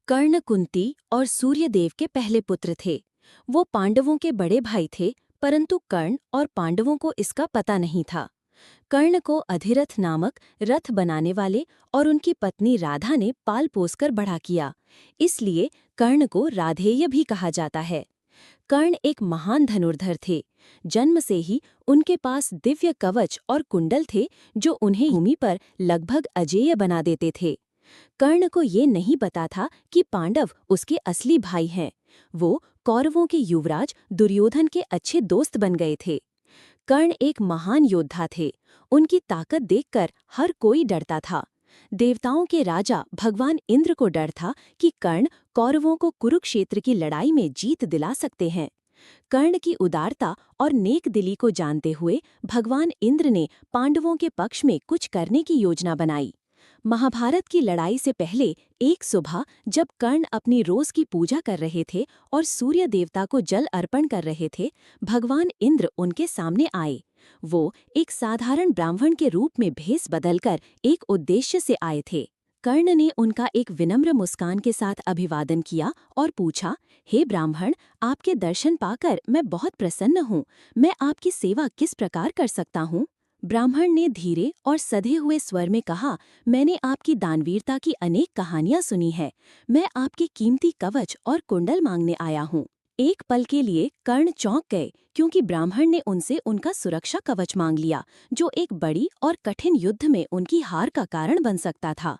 कर्ण कुंती और सूर्यदेव के पहले पुत्र थे। वो पांडवों के बड़े भाई थे, परंतु कर्ण और पांडवों को इसका पता नहीं था। कर्ण को अधिरथ नामक रथ बनाने वाले और उनकी पत्नी राधा ने पाल पोसकर बड़ा किया, इसलिए कर्ण को राधेय भी कहा जाता है। कर्ण एक महान धनुर्धर थे। जन्म से ही उनके पास दिव्य कवच और कुंडल थे, जो उन्हें भूमि पर लगभग अजेय बना देते थे। कर्ण को ये नहीं पता था कि पांडव उसके असली भाई हैं। वो कौरवों के युवराज दुर्योधन के अच्छे दोस्त बन गए थे। कर्ण एक महान योद्धा थे। उनकी ताकत देखकर हर कोई डरता था। देवताओं के राजा भगवान इंद्र को डर था कि कर्ण कौरवों को कुरुक्षेत्र की लड़ाई में जीत दिला सकते हैं। कर्ण की उदारता और नेक दिली को जानते हुए भगवान इंद्र ने पांडवों के पक्ष में कुछ करने की योजना बनाई। महाभारत की लड़ाई से पहले एक सुबह जब कर्ण अपनी रोज की पूजा कर रहे थे और सूर्य देवता को जल अर्पण कर रहे थे, भगवान इंद्र उनके सामने आए। वो एक साधारण ब्राह्मण के रूप में भेष बदलकर एक उद्देश्य से आए थे। कर्ण ने उनका एक विनम्र मुस्कान के साथ अभिवादन किया और पूछा, हे ब्राह्मण, आपके दर्शन पाकर मैं बहुत प्रसन्न हूँ। मैं आपकी सेवा किस प्रकार कर सकता हूँ? ब्राह्मण ने धीरे और सधे हुए स्वर में कहा, मैंने आपकी दानवीरता की अनेक कहानियां सुनी है। मैं आपके कीमती कवच और कुंडल मांगने आया हूँ। एक पल के लिए कर्ण चौंक गए, क्योंकि ब्राह्मण ने उनसे उनका सुरक्षा कवच मांग लिया, जो एक बड़ी और कठिन युद्ध में उनकी हार का कारण बन सकता था।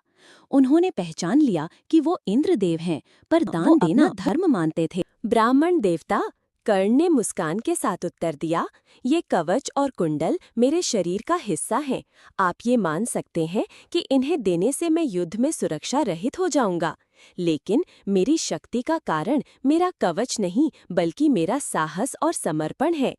उन्होंने पहचान लिया कि वो इंद्रदेव हैं, पर दान देना धर्म मानते थे। ब्राह्मण देवता, कर्ण ने मुस्कान के साथ उत्तर दिया, ये कवच और कुंडल मेरे शरीर का हिस्सा हैं। आप ये मान सकते हैं कि इन्हें देने से मैं युद्ध में सुरक्षा रहित हो जाऊंगा, लेकिन मेरी शक्ति का कारण मेरा कवच नहीं, बल्कि मेरा साहस और समर्पण है।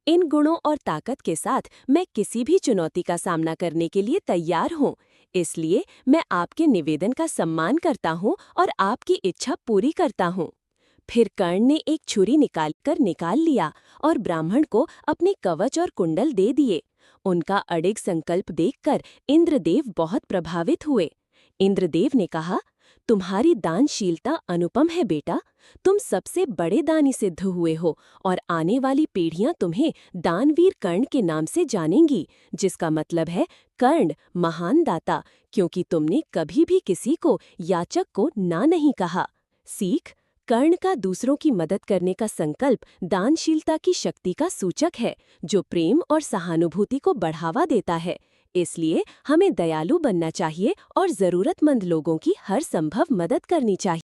इन गुणों और ताकत के साथ मैं किसी भी चुनौती का सामना करने के लिए तैयार हूँ। इसलिए मैं आपके निवेदन का सम्मान करता हूँ और आपकी इच्छा पूरी करता हूँ। फिर कर्ण ने एक छुरी निकाल लिया और ब्राह्मण को अपने कवच और कुंडल दे दिए। उनका अडिग संकल्प देखकर इंद्रदेव बहुत प्रभावित हुए। इंद्रदेव ने कहा, तुम्हारी दानशीलता अनुपम है बेटा। तुम सबसे बड़े दानी सिद्ध हुए हो और आने वाली पीढ़ियां तुम्हें दानवीर कर्ण के नाम से जानेंगी, जिसका मतलब है कर्ण महान दाता, क्योंकि तुमने कभी भी किसी को याचक को ना नहीं कहा। सीख, कर्ण का दूसरों की मदद करने का संकल्प दानशीलता की शक्ति का सूचक है, जो प्रेम और सहानुभूति को बढ़ावा देता है। इसलिए हमें दयालु बनना चाहिए और जरूरतमंद लोगों की हर संभव मदद करनी चाहिए।